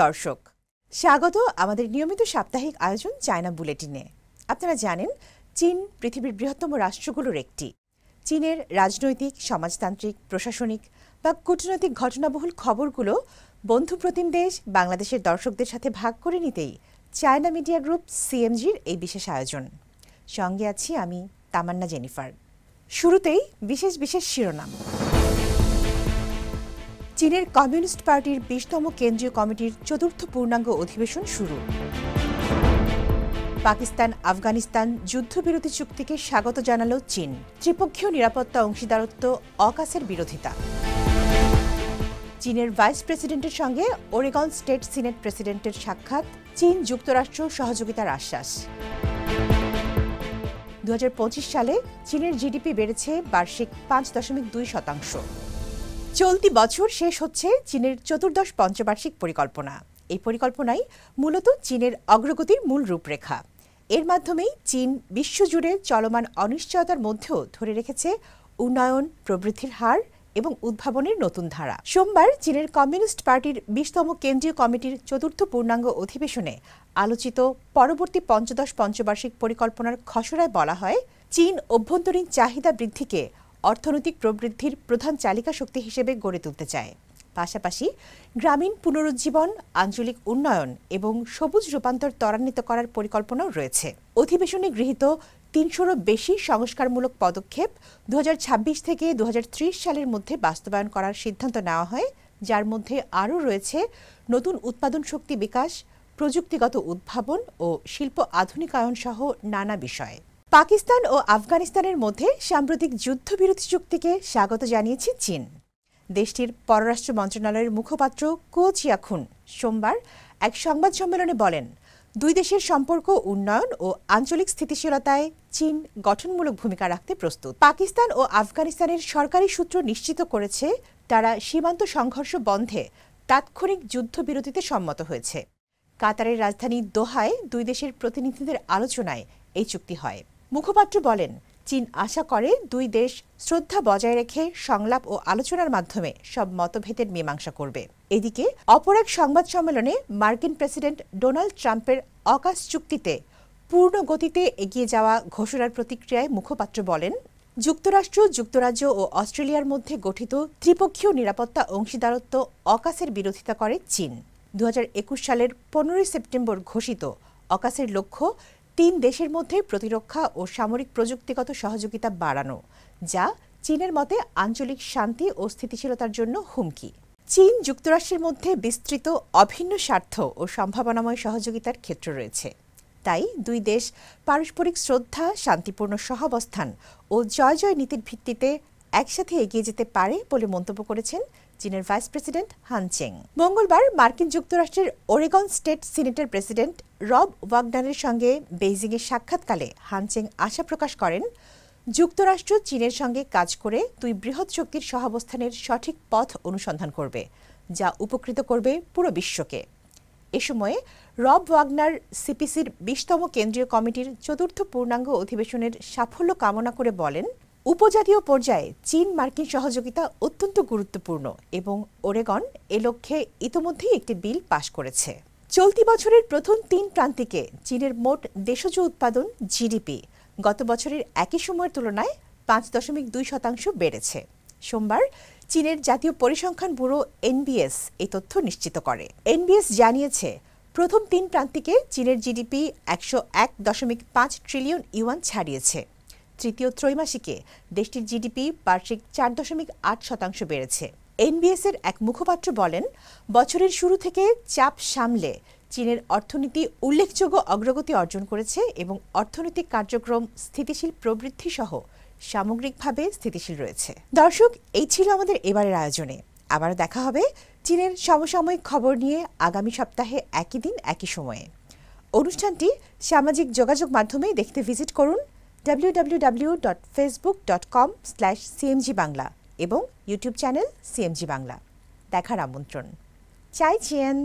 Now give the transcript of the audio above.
দর্শক, স্বাগত আমাদের নিয়মিত সাপ্তাহিক আয়োজন চায়না বুলেটিনে। আপনারা জানেন, চীন পৃথিবীর বৃহত্তম রাষ্ট্রগুলোর একটি। চীনের রাজনৈতিক, সমাজতান্ত্রিক, প্রশাসনিক বা কূটনৈতিক ঘটনাবহুল খবরগুলো বন্ধুপ্রতিম দেশ বাংলাদেশের দর্শকদের সাথে ভাগ করে নিতেই চায়না মিডিয়া গ্রুপ সিএমজির এই বিশেষ আয়োজন। সঙ্গে আছি আমি তামান্না জেনিফার। শুরুতেই বিশেষ বিশেষ শিরোনাম। চীনের কমিউনিস্ট পার্টির ২০তম কেন্দ্রীয় কমিটির চতুর্থ পূর্ণাঙ্গ অধিবেশন শুরু। পাকিস্তান আফগানিস্তান যুদ্ধবিরতি চুক্তিকে স্বাগত জানাল চীন। ত্রিপক্ষীয় নিরাপত্তা অংশীদারত্ব অকাসের বিরোধিতা। চীনের ভাইস প্রেসিডেন্টের সঙ্গে ওরেগন স্টেট সিনেট প্রেসিডেন্টের সাক্ষাৎ। চীন যুক্তরাষ্ট্র সহযোগিতার আশ্বাস। ২০২৫ সালে চীনের জিডিপি বেড়েছে বার্ষিক ৫.২%। চলতি বছর শেষ হচ্ছে চীনের চতুর্দশ পঞ্চবার্ষিক পরিকল্পনা। এই পরিকল্পনাই মূলত চীনের অগ্রগতির মূল রূপরেখা। এর মাধ্যমেই চীন বিশ্বজুড়ে চলমান অনিশ্চয়তার মধ্যেও ধরে রেখেছে উন্নয়ন, প্রবৃদ্ধির হার এবং উদ্ভাবনের নতুন ধারা। সোমবার চীনের কমিউনিস্ট পার্টির ২০তম কেন্দ্রীয় কমিটির চতুর্থ পূর্ণাঙ্গ অধিবেশনে আলোচিত পরবর্তী পঞ্চদশ পঞ্চবার্ষিক পরিকল্পনার খসড়ায় বলা হয়, চীন অভ্যন্তরীণ চাহিদা বৃদ্ধিকে অর্থনৈতিক প্রবৃদ্ধির প্রধান চালিকা শক্তি হিসেবে গড়ে তুলতে চায়। পাশাপাশি গ্রামীণ পুনরুজ্জীবন, আঞ্চলিক উন্নয়ন এবং সবুজ রূপান্তর ত্বরান্বিত করার পরিকল্পনাও রয়েছে। অধিবেশনে গৃহীত ৩০০রও বেশি সংস্কারমূলক পদক্ষেপ ২০২৬ থেকে ২০৩০ সালের মধ্যে বাস্তবায়ন করার সিদ্ধান্ত নেওয়া হয়, যার মধ্যে আরও রয়েছে নতুন উৎপাদন শক্তি বিকাশ, প্রযুক্তিগত উদ্ভাবন ও শিল্প আধুনিকায়ন সহ নানা বিষয়। পাকিস্তান ও আফগানিস্তানের মধ্যে সাম্প্রতিক যুদ্ধবিরতি চুক্তিকে স্বাগত জানিয়েছে চীন। দেশটির পররাষ্ট্র মন্ত্রণালয়ের মুখপাত্র কো চিয়াখুন সোমবার এক সংবাদ সম্মেলনে বলেন, দুই দেশের সম্পর্ক উন্নয়ন ও আঞ্চলিক স্থিতিশীলতায় চীন গঠনমূলক ভূমিকা রাখতে প্রস্তুত। পাকিস্তান ও আফগানিস্তানের সরকারি সূত্র নিশ্চিত করেছে, তারা সীমান্ত সংঘর্ষ বন্ধে তাৎক্ষণিক যুদ্ধবিরতিতে সম্মত হয়েছে। কাতারের রাজধানী দোহায় দুই দেশের প্রতিনিধিদের আলোচনায় এই চুক্তি হয়। মুখপাত্র বলেন, চীন আশা করে দুই দেশ শ্রদ্ধা বজায় রেখে সংলাপ ও আলোচনার মাধ্যমে সব মতভেদের মীমাংসা করবে। এদিকে অপর এক সংবাদ সম্মেলনে মার্কিন প্রেসিডেন্ট ডোনাল্ড ট্রাম্পের অকাস চুক্তিতে পূর্ণ গতিতে এগিয়ে যাওয়া ঘোষণার প্রতিক্রিয়ায় মুখপাত্র বলেন, যুক্তরাষ্ট্র, যুক্তরাজ্য ও অস্ট্রেলিয়ার মধ্যে গঠিত ত্রিপক্ষীয় নিরাপত্তা অংশীদারত্ব অকাসের বিরোধিতা করে চীন। ২০২১ সালের ১৫ সেপ্টেম্বর ঘোষিত অকাসের লক্ষ্য ৩ দেশের মধ্যে প্রতিরক্ষা ও সামরিক প্রযুক্তিগত সহযোগিতা বাড়ানো, যা চীনের মতে আঞ্চলিক শান্তি ও স্থিতিশীলতার জন্য হুমকি। চীন যুক্তরাষ্ট্রের মধ্যে বিস্তৃত অভিন্ন স্বার্থ ও সম্ভাবনাময় সহযোগিতার ক্ষেত্র রয়েছে। তাই দুই দেশ পারস্পরিক শ্রদ্ধা, শান্তিপূর্ণ সহাবস্থান ও জয় জয় নীতির ভিত্তিতে একসাথে এগিয়ে যেতে পারে বলে মন্তব্য করেছেন চীনের ভাইস প্রেসিডেন্ট হান চেং। মঙ্গলবার মার্কিন যুক্তরাষ্ট্রের ওরেগন স্টেট সিনেটের প্রেসিডেন্ট রব ওয়াগনারের সঙ্গে বেইজিংয়ে সাক্ষাৎকালে হান চেং আশা প্রকাশ করেন, যুক্তরাষ্ট্র চীনের সঙ্গে কাজ করে দুই বৃহৎ শক্তির সহাবস্থানের সঠিক পথ অনুসন্ধান করবে, যা উপকৃত করবে পুরো বিশ্বকে। এ সময়ে রব ওয়াগনার সিপিসির ২০তম কেন্দ্রীয় কমিটির চতুর্থ পূর্ণাঙ্গ অধিবেশনের সাফল্য কামনা করে বলেন, উপজাতীয় পর্যায়ে চীন মার্কিন সহযোগিতা অত্যন্ত গুরুত্বপূর্ণ এবং ওরেগন এ লক্ষ্যে ইতোমধ্যেই একটি বিল পাশ করেছে। চলতি বছরের প্রথম ৩ প্রান্তিকে চীনের মোট দেশজ উৎপাদন জিডিপি গত বছরের একই সময়ের তুলনায় ৫.২% বেড়েছে। সোমবার চীনের জাতীয় পরিসংখ্যান ব্যুরো এনবিএস এই তথ্য নিশ্চিত করে। এনবিএস জানিয়েছে, প্রথম ৩ প্রান্তিকে চীনের জিডিপি ১০১.৫ ট্রিলিয়ন ইউয়ান ছাড়িয়েছে। তৃতীয় ত্রৈমাসিকে দেশটির জিডিপি বার্ষিক ৪.৮% বেড়েছে। এনবিএস-এর এক মুখপাত্র বলেন, বছরের শুরু থেকে চাপ সামলে চীনের অর্থনীতি উল্লেখযোগ্য অগ্রগতি অর্জন করেছে এবং অর্থনৈতিক কার্যক্রম স্থিতিশীল প্রবৃদ্ধি সহ সামগ্রিকভাবে স্থিতিশীল রয়েছে। দর্শক, এই ছিল আমাদের এবারের আয়োজনে। আবার দেখা হবে চীনের সমসাময়িক খবর নিয়ে আগামী সপ্তাহে একই দিন একই সময়ে। অনুষ্ঠানটি সামাজিক যোগাযোগ মাধ্যমে দেখতে ভিজিট করুন www.facebook.com/cmg বাংলা এবং ইউটিউব চ্যানেল সিএমজি বাংলা। দেখার আমন্ত্রণ। চাই চিয়েন।